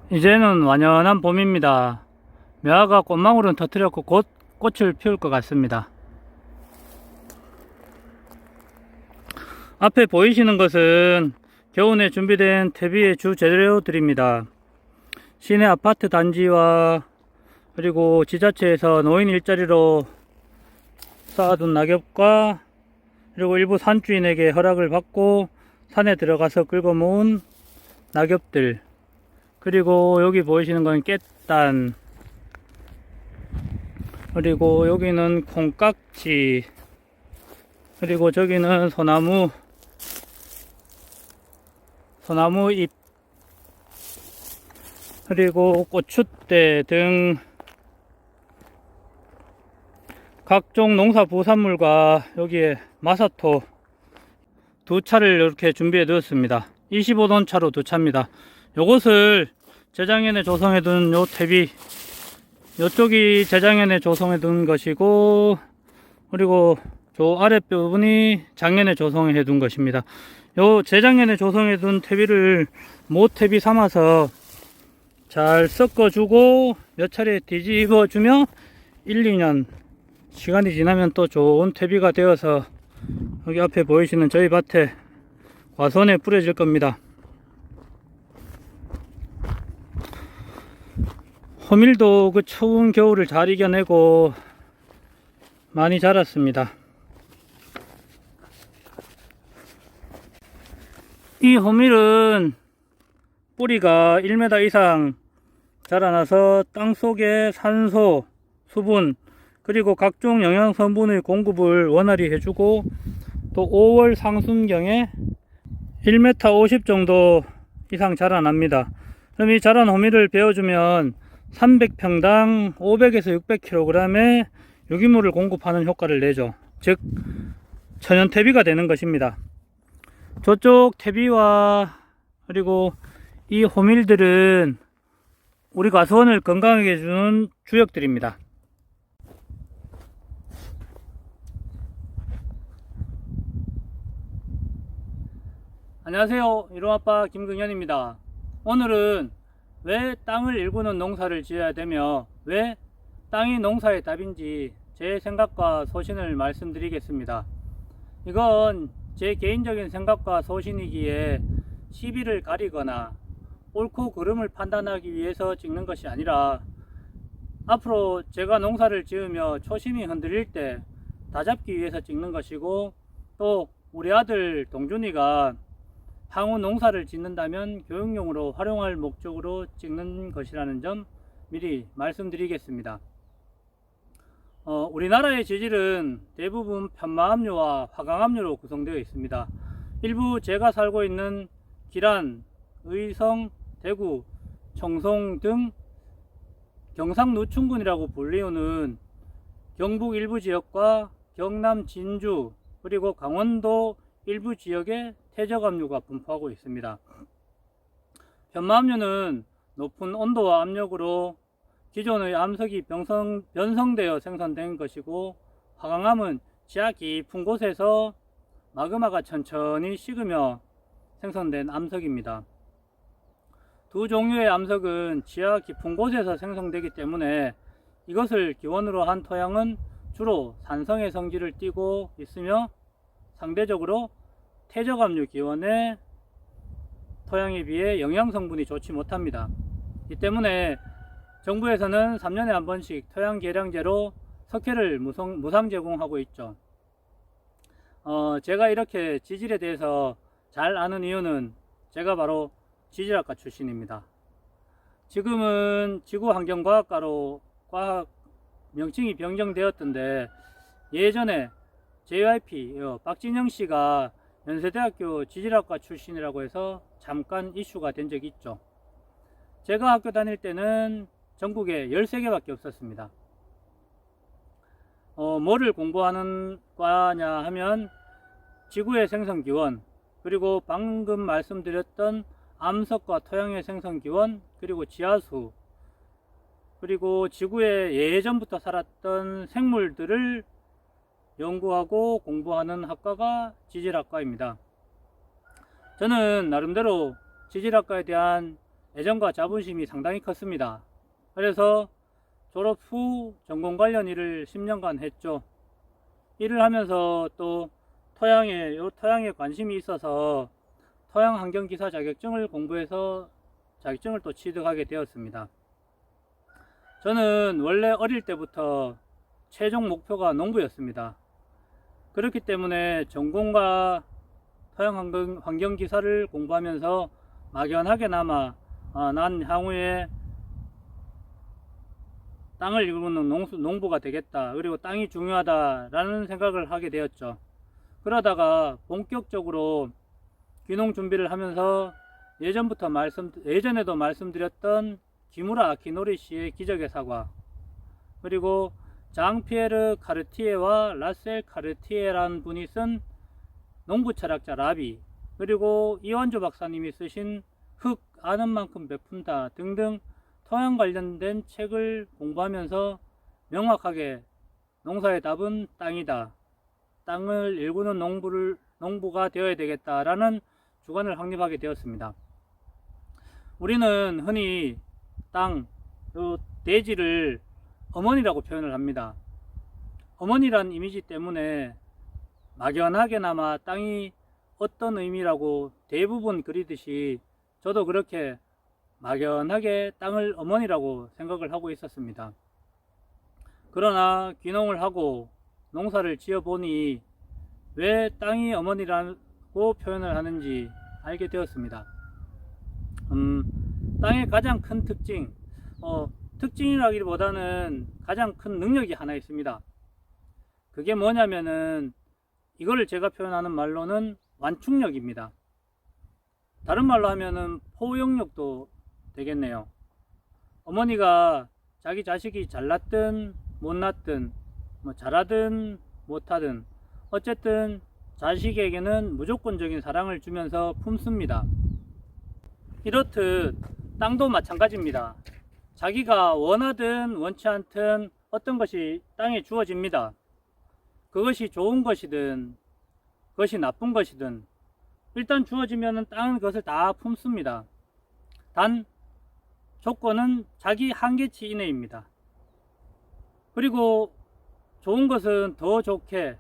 이제는 완연한 봄입니다. 매화가 꽃망울은 터뜨렸고 곧 꽃을 피울 것 같습니다. 앞에 보이시는 것은 겨우내 준비된 퇴비의 주 재료들입니다. 시내 아파트 단지와 그리고 지자체에서 노인 일자리로 쌓아둔 낙엽과 그리고 일부 산주인에게 허락을 받고 산에 들어가서 긁어 모은 낙엽들, 그리고 여기 보이시는 건 깻단, 그리고 여기는 콩깍지, 그리고 저기는 소나무 잎, 그리고 고추대 등 각종 농사 부산물과 여기에 마사토 두 차를 이렇게 준비해 두었습니다. 25톤 차로 두 차입니다. 요것을 재작년에 조성해 둔 요 퇴비, 요쪽이 재작년에 조성해 둔 것이고, 그리고 저 아랫부분이 작년에 조성해 둔 것입니다. 요 재작년에 조성해 둔 퇴비를 모퇴비 삼아서 잘 섞어주고 몇 차례 뒤집어 주면 1, 2년 시간이 지나면 또 좋은 퇴비가 되어서 여기 앞에 보이시는 저희 밭에 과수원에 뿌려질 겁니다. 호밀도 그 추운 겨울을 잘 이겨내고 많이 자랐습니다. 이 호밀은 뿌리가 1m 이상 자라나서 땅속에 산소, 수분, 그리고 각종 영양 성분의 공급을 원활히 해주고, 또 5월 상순경에 1m 50 정도 이상 자라납니다. 그럼 이 자란 호밀을 베어주면 300평당 500에서 600kg의 유기물을 공급하는 효과를 내죠. 즉 천연 퇴비가 되는 것입니다. 저쪽 퇴비와 그리고 이 호밀들은 우리 과수원을 건강하게 해주는 주역들입니다. 안녕하세요. 이로아빠 김근현입니다. 오늘은 왜 땅을 일구는 농사를 지어야 되며 왜 땅이 농사의 답인지 제 생각과 소신을 말씀드리겠습니다. 이건 제 개인적인 생각과 소신이기에 시비를 가리거나 옳고 그름을 판단하기 위해서 찍는 것이 아니라, 앞으로 제가 농사를 지으며 초심이 흔들릴 때 다잡기 위해서 찍는 것이고, 또 우리 아들 동준이가 향후 농사를 짓는다면 교육용으로 활용할 목적으로 찍는 것이라는 점 미리 말씀드리겠습니다. 우리나라의 지질은 대부분 편마압류와 화강압류로 구성되어 있습니다. 일부 제가 살고 있는 기란, 의성, 대구, 청송 등 경상노충군이라고 불리우는 경북 일부 지역과 경남 진주, 그리고 강원도 일부 지역에 퇴적압류가 분포하고 있습니다. 편마압류는 높은 온도와 압력으로 기존의 암석이 변성되어 생성된 것이고, 화강암은 지하 깊은 곳에서 마그마가 천천히 식으며 생성된 암석입니다. 두 종류의 암석은 지하 깊은 곳에서 생성되기 때문에 이것을 기원으로 한 토양은 주로 산성의 성질을 띠고 있으며, 상대적으로 퇴적압류 기원의 토양에 비해 영양성분이 좋지 못합니다. 이 때문에 정부에서는 3년에 한 번씩 토양 개량제로 석회를 무상 제공하고 있죠. 제가 이렇게 지질에 대해서 잘 아는 이유는 제가 바로 지질학과 출신입니다. 지금은 지구환경과학과로 과학 명칭이 변경되었던데, 예전에 JYP 박진영 씨가 연세대학교 지질학과 출신이라고 해서 잠깐 이슈가 된 적이 있죠. 제가 학교 다닐 때는 전국에 13개밖에 없었습니다. 뭐를 공부하는 과냐 하면 지구의 생성기원, 그리고 방금 말씀드렸던 암석과 토양의 생성기원, 그리고 지하수, 그리고 지구에 예전부터 살았던 생물들을 연구하고 공부하는 학과가 지질학과입니다. 저는 나름대로 지질학과에 대한 애정과 자부심이 상당히 컸습니다. 그래서 졸업 후 전공 관련 일을 10년간 했죠. 일을 하면서 또 토양에 관심이 있어서 토양환경기사 자격증을 공부해서 자격증을 또 취득하게 되었습니다. 저는 원래 어릴 때부터 최종 목표가 농부였습니다. 그렇기 때문에 전공과 토양환경기사를 공부하면서 막연하게나마 난 향후에 땅을 이루는 농부가 되겠다, 그리고 땅이 중요하다라는 생각을 하게 되었죠. 그러다가 본격적으로 귀농 준비를 하면서 예전에도 말씀드렸던 기무라 아키노리 씨의 기적의 사과, 그리고 장 피에르 카르티에와 라셀 카르티에라는 분이 쓴 농부 철학자 라비, 그리고 이완조 박사님이 쓰신 흙 아는 만큼 베푼다 등등 토양 관련된 책을 공부하면서 명확하게 농사의 답은 땅이다, 땅을 일구는 농부가 되어야 되겠다라는 주관을 확립하게 되었습니다. 우리는 흔히 대지를 어머니라고 표현을 합니다. 어머니란 이미지 때문에 막연하게나마 땅이 어떤 의미라고 대부분 그리듯이 저도 그렇게 막연하게 땅을 어머니라고 생각을 하고 있었습니다. 그러나 귀농을 하고 농사를 지어보니 왜 땅이 어머니라고 표현을 하는지 알게 되었습니다. 땅의 가장 큰 특징이라기보다는 가장 큰 능력이 하나 있습니다. 그게 뭐냐면은 이거를 제가 표현하는 말로는 완충력입니다. 다른 말로 하면은 포용력도 되겠네요. 어머니가 자기 자식이 잘났든 못났든 잘하든 못하든 어쨌든 자식에게는 무조건적인 사랑을 주면서 품습니다. 이렇듯 땅도 마찬가지입니다. 자기가 원하든 원치 않든 어떤 것이 땅에 주어집니다. 그것이 좋은 것이든 그것이 나쁜 것이든 일단 주어지면 땅은 그것을 다 품습니다. 단 조건은 자기 한계치 이내입니다. 그리고 좋은 것은 더 좋게,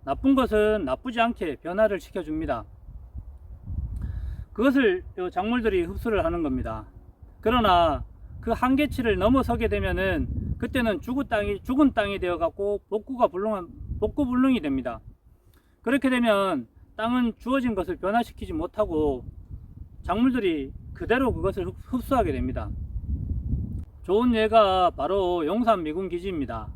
나쁜 것은 나쁘지 않게 변화를 시켜줍니다. 그것을 작물들이 흡수를 하는 겁니다. 그러나 그 한계치를 넘어서게 되면은 그때는 죽은 땅이 되어 갖고 복구불능이 됩니다. 그렇게 되면 땅은 주어진 것을 변화시키지 못하고 작물들이 그대로 그것을 흡수하게 됩니다. 좋은 예가 바로 용산 미군 기지입니다.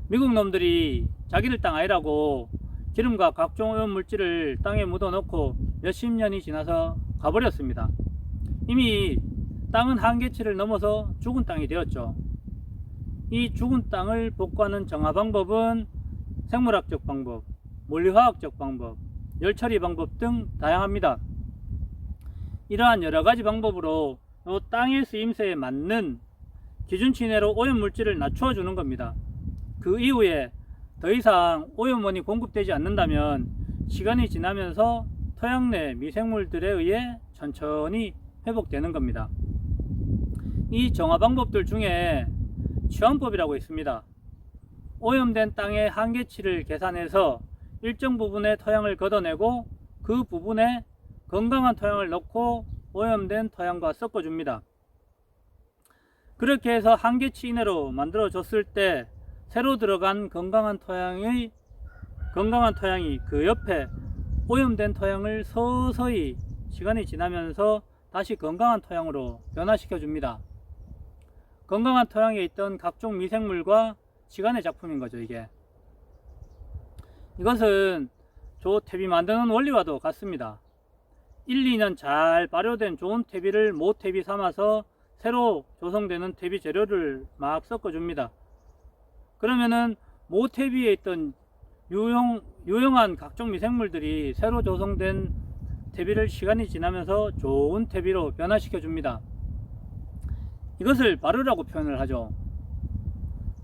미국 놈들이 자기들 땅 아니라고 기름과 각종 오염물질을 땅에 묻어놓고 몇십 년이 지나서 가버렸습니다. 이미 땅은 한계치를 넘어서 죽은 땅이 되었죠. 이 죽은 땅을 복구하는 정화 방법은 생물학적 방법, 물리화학적 방법, 열처리 방법 등 다양합니다. 이러한 여러가지 방법으로 땅의 쓰임새에 맞는 기준치 내로 오염물질을 낮춰주는 겁니다. 그 이후에 더 이상 오염원이 공급되지 않는다면 시간이 지나면서 토양 내 미생물들에 의해 천천히 회복되는 겁니다. 이 정화 방법들 중에 취환법이라고 있습니다. 오염된 땅의 한계치를 계산해서 일정 부분의 토양을 걷어내고 그 부분에 건강한 토양을 넣고 오염된 토양과 섞어줍니다. 그렇게 해서 한계치 이내로 만들어졌을 때 새로 들어간 건강한 토양이 그 옆에 오염된 토양을 서서히 시간이 지나면서 다시 건강한 토양으로 변화시켜 줍니다. 건강한 토양에 있던 각종 미생물과 시간의 작품인 거죠. 이것은 조퇴비 만드는 원리와도 같습니다. 1, 2년 잘 발효된 좋은 퇴비를 모퇴비 삼아서 새로 조성되는 퇴비 재료를 막 섞어줍니다. 그러면은 모퇴비에 있던 유용한 각종 미생물들이 새로 조성된 퇴비를 시간이 지나면서 좋은 퇴비로 변화시켜 줍니다. 이것을 발효라고 표현을 하죠.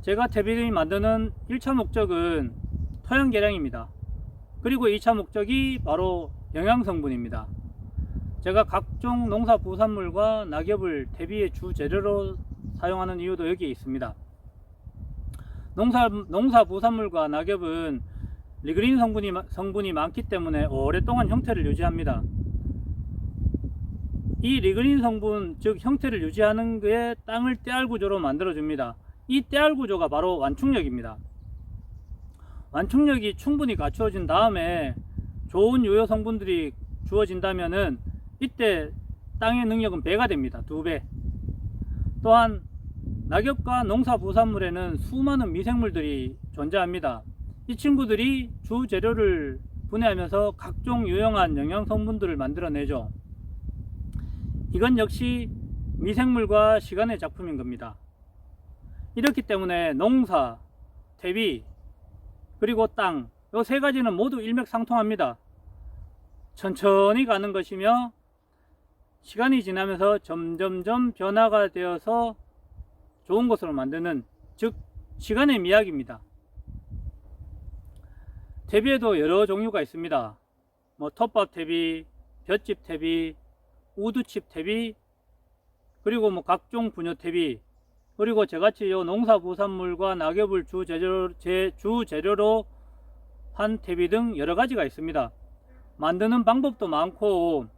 제가 퇴비를 만드는 1차 목적은 토양 개량입니다. 그리고 2차 목적이 바로 영양성분입니다. 제가 각종 농사 부산물과 낙엽을 대비의 주 재료로 사용하는 이유도 여기에 있습니다. 농사 부산물과 낙엽은 리그린 성분이 많기 때문에 오랫동안 형태를 유지합니다. 이 리그린 성분, 즉 형태를 유지하는 게 땅을 떼알 구조로 만들어줍니다. 이 떼알 구조가 바로 완충력입니다. 완충력이 충분히 갖추어진 다음에 좋은 유효 성분들이 주어진다면은 이때 땅의 능력은 배가 됩니다. 2배. 또한 낙엽과 농사 부산물에는 수많은 미생물들이 존재합니다. 이 친구들이 주 재료를 분해하면서 각종 유용한 영양 성분들을 만들어내죠. 이건 역시 미생물과 시간의 작품인 겁니다. 이렇기 때문에 농사, 대비, 그리고 땅, 이 세 가지는 모두 일맥상통합니다. 천천히 가는 것이며 시간이 지나면서 점점점 변화가 되어서 좋은 것으로 만드는, 즉 시간의 미학입니다. 대비에도 여러 종류가 있습니다. 톱밥 대비, 볏짚 대비, 우두칩 대비, 그리고 각종 분요 대비, 그리고 저같이 농사 부산물과 낙엽을 주 재료로 한 대비 등 여러 가지가 있습니다. 만드는 방법도 많고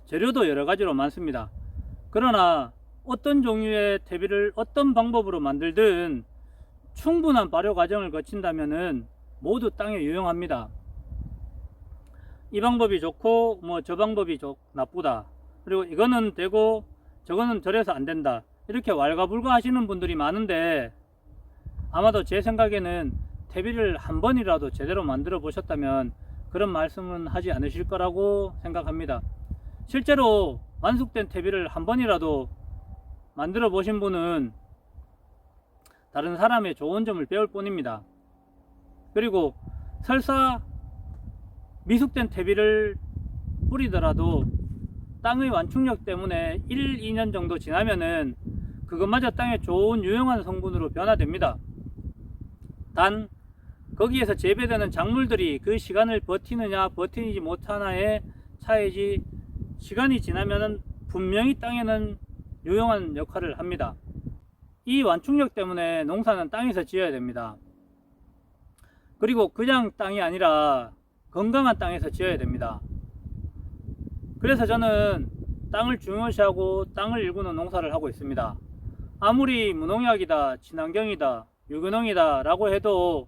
재료도 여러 가지로 많습니다. 그러나 어떤 종류의 대비를 어떤 방법으로 만들든 충분한 발효 과정을 거친다면은 모두 땅에 유용합니다. 이 방법이 좋고 저 방법이 나쁘다, 그리고 이거는 되고 저거는 저래서 안 된다, 이렇게 왈가불가 하시는 분들이 많은데, 아마도 제 생각에는 대비를 한 번이라도 제대로 만들어 보셨다면 그런 말씀은 하지 않으실 거라고 생각합니다. 실제로 완숙된 대비를 한 번이라도 만들어 보신 분은 다른 사람의 좋은 점을 배울 뿐입니다. 그리고 설사 미숙된 퇴비를 뿌리더라도 땅의 완충력 때문에 1, 2년 정도 지나면은 그것마저 땅에 좋은 유용한 성분으로 변화됩니다. 단 거기에서 재배되는 작물들이 그 시간을 버티느냐 버티지 못하나의 차이지, 시간이 지나면은 분명히 땅에는 유용한 역할을 합니다. 이 완충력 때문에 농사는 땅에서 지어야 됩니다. 그리고 그냥 땅이 아니라 건강한 땅에서 지어야 됩니다. 그래서 저는 땅을 중요시하고 땅을 일구는 농사를 하고 있습니다. 아무리 무농약이다, 친환경이다, 유기농이다 라고 해도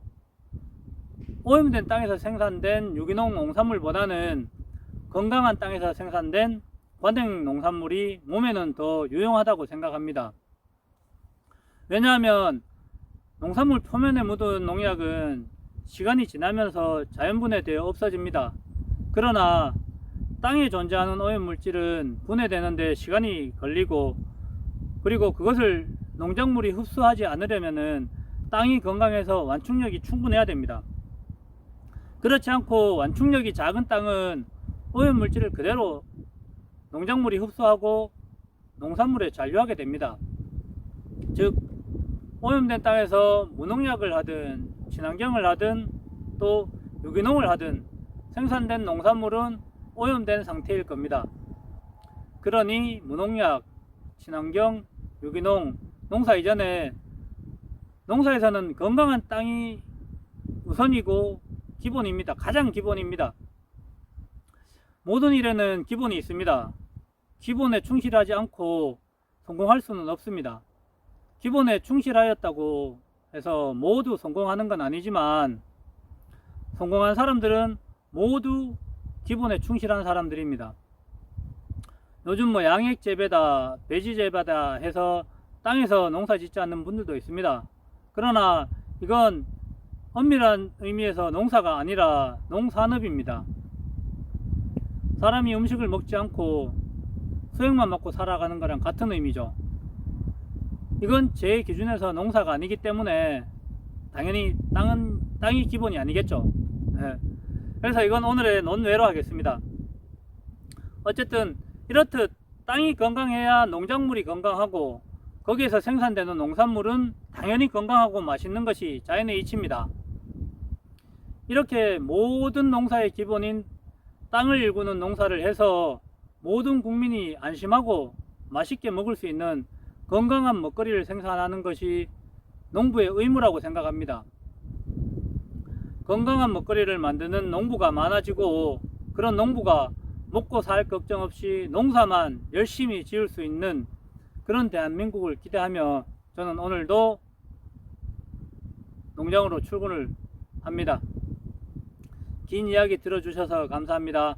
오염된 땅에서 생산된 유기농 농산물보다는 건강한 땅에서 생산된 관행 농산물이 몸에는 더 유용하다고 생각합니다. 왜냐하면 농산물 표면에 묻은 농약은 시간이 지나면서 자연분해되어 없어집니다. 그러나 땅에 존재하는 오염물질은 분해되는데 시간이 걸리고, 그리고 그것을 농작물이 흡수하지 않으려면 땅이 건강해서 완충력이 충분해야 됩니다. 그렇지 않고 완충력이 작은 땅은 오염물질을 그대로 농작물이 흡수하고 농산물에 잔류하게 됩니다. 즉 오염된 땅에서 무농약을 하든 친환경을 하든 또 유기농을 하든 생산된 농산물은 오염된 상태일 겁니다. 그러니 무농약, 친환경, 유기농 농사 이전에 농사에서는 건강한 땅이 우선이고 기본입니다. 가장 기본입니다. 모든 일에는 기본이 있습니다. 기본에 충실하지 않고 성공할 수는 없습니다. 기본에 충실하였다고 해서 모두 성공하는 건 아니지만 성공한 사람들은 모두 기본에 충실한 사람들입니다. 요즘 양액 재배다, 배지 재배다 해서 땅에서 농사 짓지 않는 분들도 있습니다. 그러나 이건 엄밀한 의미에서 농사가 아니라 농산업입니다. 사람이 음식을 먹지 않고 수액만 먹고 살아가는 거랑 같은 의미죠. 이건 제 기준에서 농사가 아니기 때문에 당연히 땅이 기본이 아니겠죠. 네. 그래서 이건 오늘의 논외로 하겠습니다. 어쨌든 이렇듯 땅이 건강해야 농작물이 건강하고 거기에서 생산되는 농산물은 당연히 건강하고 맛있는 것이 자연의 이치입니다. 이렇게 모든 농사의 기본인 땅을 일구는 농사를 해서 모든 국민이 안심하고 맛있게 먹을 수 있는 건강한 먹거리를 생산하는 것이 농부의 의무라고 생각합니다. 건강한 먹거리를 만드는 농부가 많아지고 그런 농부가 먹고 살 걱정 없이 농사만 열심히 지을 수 있는 그런 대한민국을 기대하며 저는 오늘도 농장으로 출근을 합니다. 긴 이야기 들어주셔서 감사합니다.